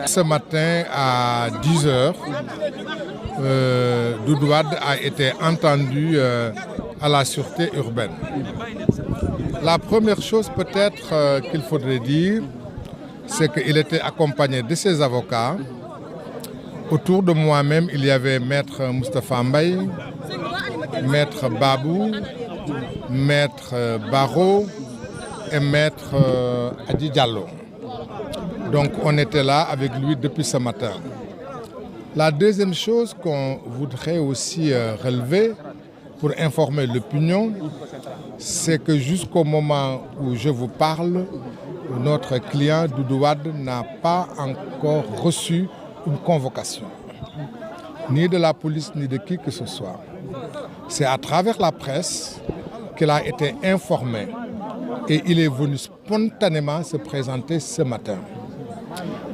Ce matin à 10 heures, Doudou Wade a été entendu à la sûreté urbaine. La première chose peut-être qu'il faudrait dire, c'est qu'il était accompagné de ses avocats. Autour de moi-même, il y avait Maître Moustapha Mbaye, Maître Babou, Maître Baro et Maître Adi Diallo. Donc on était là avec lui depuis ce matin. La deuxième chose qu'on voudrait aussi relever pour informer l'opinion, c'est que jusqu'au moment où je vous parle, notre client Doudou Wade n'a pas encore reçu une convocation, ni de la police, ni de qui que ce soit. C'est à travers la presse qu'il a été informé et il est venu spontanément se présenter ce matin.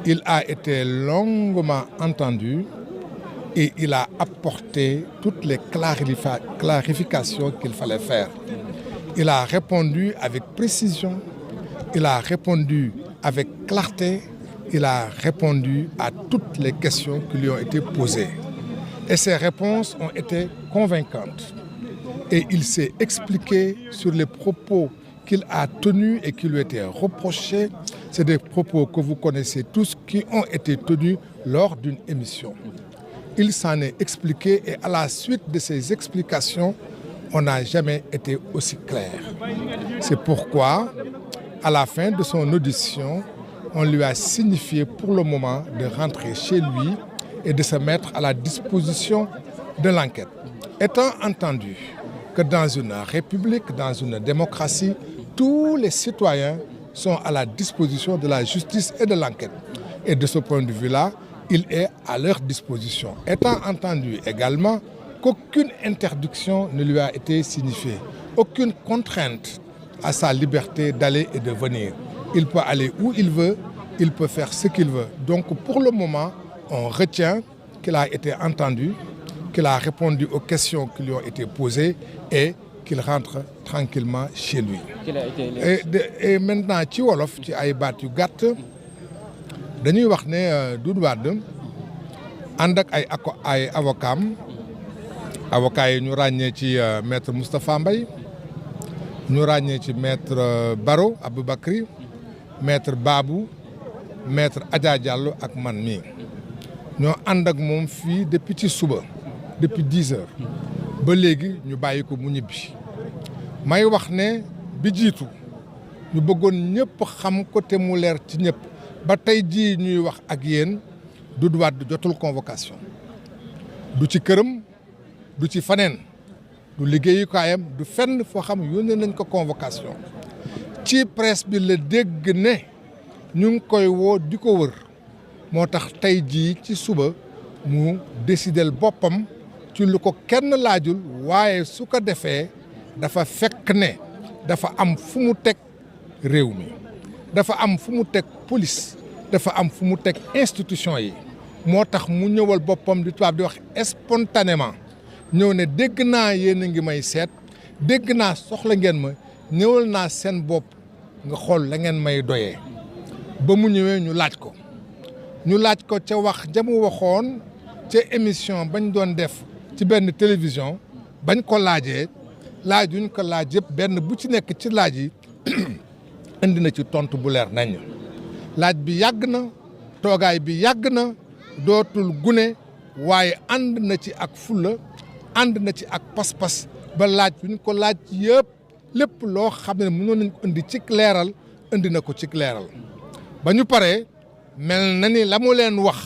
Il a été longuement entendu et il a apporté toutes les clarifications qu'il fallait faire. Il a répondu avec précision, il a répondu avec clarté, il a répondu à toutes les questions qui lui ont été posées. Et ses réponses ont été convaincantes. Et il s'est expliqué sur les propos qu'il a tenus et qui lui étaient reprochés. C'est des propos que vous connaissez tous qui ont été tenus lors d'une émission. Il s'en est expliqué et à la suite de ces explications, on n'a jamais été aussi clair. C'est pourquoi, à la fin de son audition, on lui a signifié pour le moment de rentrer chez lui et de se mettre à la disposition de l'enquête. Étant entendu que dans une république, dans une démocratie, tous les citoyens sont à la disposition de la justice et de l'enquête. Et de ce point de vue-là, il est à leur disposition. Étant entendu également qu'aucune interdiction ne lui a été signifiée, aucune contrainte à sa liberté d'aller et de venir. Il peut aller où il veut, il peut faire ce qu'il veut. Donc pour le moment, on retient qu'il a été entendu, qu'il a répondu aux questions qui lui ont été posées et qu'il rentre tranquillement chez lui. Et maintenant ci wolof ci ay baat yu gàtt dañuy wax ne Doudou Wade ànd ak ay avocats yi ñu ràññee ci maître Moustapha Mbaye, ñu ràññee ci maître Baro Aboubacry, maître Babou, maître Adja Diallo ak man mii ñoo ànd ak moom fii depuis ci suba depuis 10 heures ba léegi ñu bàyyi ko mu ñibbi. May wax ne bi jiitu ñu bëggoon ñëpp xam ko te mu leer ci ñëpp ba tey jii ñuy wax ak yéen Doudou Wade jotul convocation du ci këram du ci faneen du liggéeyukaayam du fenn foo xam yónnee nañ ko convocation ci presse bi la dégg ne ñu ngi koy woo di ko wër moo tax tey jii ci suba mu décidel boppam ci lu ko kenn laajul waaye su ko defee dafa fekk ne dafa am fu mu teg réew mi dafa am fu mu teg police dafa am fu mu teg institution yi moo tax mu ñëwal boppam di tubaab di wax spontanément ñëw ne dégg naa yéen a ngi may seet dégg naa soxla ngeen ma ñëwal naa seen bopp nga xool la ngeen may doyee. Ba mu ñëwee ñu laaj ko ca wax jamu waxoon ca émission bañ doon def ci benn télévision bañ ko laajee laajuñ ko laaj yëpp benn bu ci nekk ci laaj yi indi na ci tontu bu leer nañ. Laaj bi yàgg na toogaay bi yàgg na dootul gune waaye ànd na ci ak fulla ànd na ci ak pas-pas ba laaj bi ñu ko laaj yëpp lépp loo xam ne mënoon nañ ko indi ci leeral indi na ko ci leeral. Ba ñu paree mel na ni la mu leen wax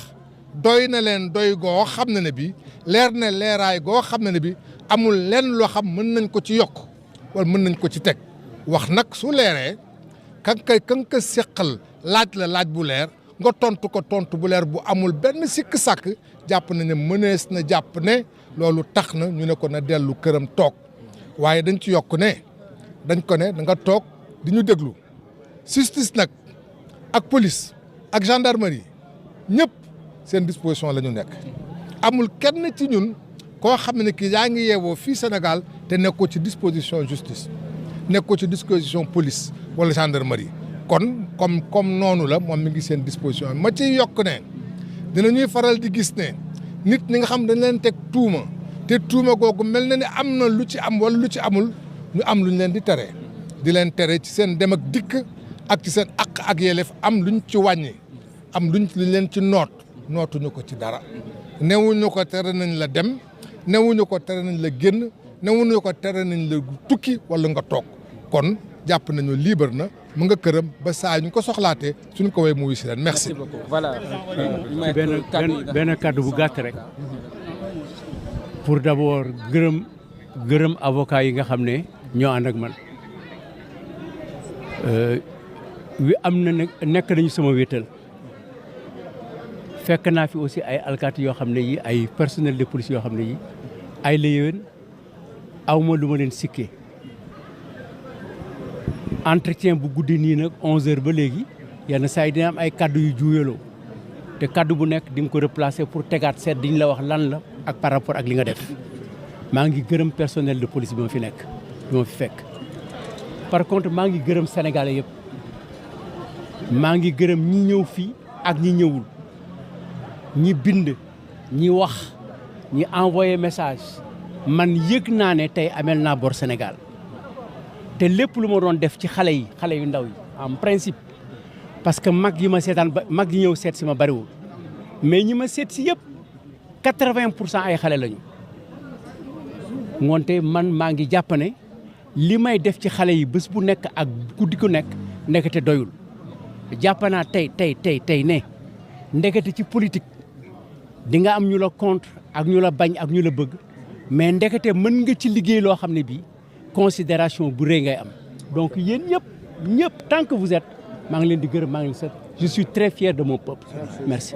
doy na leen doy goo xam ne bi leer na leeraay goo xam ne bi amul lenn loo xam mën nañ ko ci yokk wala mën nañ ko ci teg wax nag su leeree kan ka seqal laaj la laaj bu leer nga tontu ko tontu bu leer bu amul benn sikk sàkk jàpp na ne mënees na jàpp ne loolu tax na ñu ne ko na dellu këram toog waaye dañ ci yokk ne dañ ko ne da nga toog di ñu déglu justice nag ak police ak gendarmerie ñëpp seen disposition la ñu nekk amul kenn ci ñun koo xam ne kii yaa ngi yeewoo fii Sénégal te nekkoo ci disposition justice nekkoo ci disposition police wala gendarmerie kon comme noonu la moom mi ngi seen disposition ma ciy yokk ne dinañuy faral di gis ne nit ñi nga xam dañ leen teg tuuma te tuuma googu mel na ni am na lu ci am wala lu ci amul ñu am lu ñu leen di tere di leen tere ci seen dem ak dikk ak ci seen àq ak yelleef am luñ ci wàññi am luñ leen ci nootuñu ko ci dara newuñu ko tere nañ la dem newuñu ko tere nañ la génn newuñu ko tere nañ la tukki wala nga toog kon jàpp nañu libre na mu nga këram ba saa ñu ko soxlaatee suñ ko way mu wuyu si leen merci. Voilà. benn kàddu bu gàtt rek pour d'abord gërëm avocat yi nga xam ne ñoo ànd ak man am na nekk nañu sama wéetal fekk naa fi aussi ay alkaati yoo xam ne yi ay personnel de police yoo xam ne yi ay la yéwén aw ma lu ma leen sikkee entretien bu guddi nii nag 11h ba léegi yenn saa yi dina am ay kaddu yu juuyaloo te kaddu bu nekk di nga ko replacer pour tegaat seet diñ la wax lan la ak par rapport ak li nga def maa ngi gërëm personnel de police bi ma fi nekk bi ma fi fekk. par contre maa ngi gërëm sénégalais yëpp maa ngi gërëm ñi ñëw fii ak ñi ñëwul ñi bind ñi wax ñi envoyé message man yëg naa ne tey amel naa bor Sénégal. te lépp lu ma doon def ci xale yu ndaw yi en principe parce que mag yi ma seetaan ba mag yi ñëw seet si ma bariwul mais ñi ma seet si yëpp 80% ay xale lañu ngoonte man maa ngi jàpp ne li may def ci xale yi bés bu nekk ak guddi ku nekk ndekete doyul jàpp naa tey ne ndekete ci politique di nga am ñu la contre ak ñu la bañ ak ñu la bëgg mais ndekete mën nga ci liggéey loo xam ne bii considération bu rëy ngay am donc yéen ñëpp tant que vous êtes maa ngi leen di gërëm maa ngi leen di sant je suis très fier de mon peuple merci.